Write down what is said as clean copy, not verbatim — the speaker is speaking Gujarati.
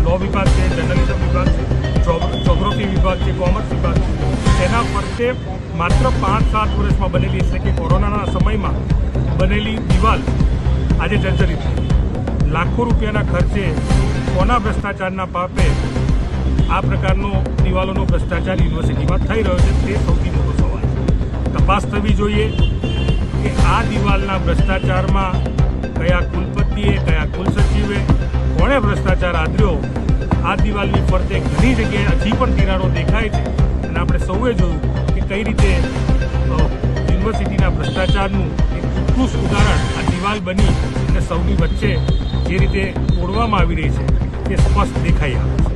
લો વિભાગ છે, જર્નલિઝમ વિભાગ છે, જોગ્રાફી વિભાગ છે, કોમર્સ વિભાગ છે, તેના ફરતે માત્ર 5-7 વર્ષમાં બનેલી એટલે કે કોરોનાના સમયમાં બનેલી દિવાલ આજે જર્જરિત છે. લાખો રૂપિયાના ખર્ચે કોના ભ્રષ્ટાચારના પાપે આ પ્રકારનો દિવાલોનો ભ્રષ્ટાચાર યુનિવર્સિટીમાં થઈ રહ્યો છે તે સૌથી મોટો સવાલ છે. તપાસ થવી જોઈએ કે આ દિવાલના ભ્રષ્ટાચારમાં કયા કુલપતિએ, કયા કુલસચિવે, કોણે ભ્રષ્ટાચાર આદર્યો. આ દિવાલની ફરતે ઘણી જગ્યાએ હજી પણ તિરાડો દેખાય છે અને આપણે સૌએ જોયું કે કઈ રીતે યુનિવર્સિટીના ભ્રષ્ટાચારનું એક ઉત્કૃષ્ટ ઉદાહરણ આ દિવાલ બની અને સૌની વચ્ચે જે રીતે તોડવામાં આવી રહી છે તે સ્પષ્ટ દેખાઈ આવે છે.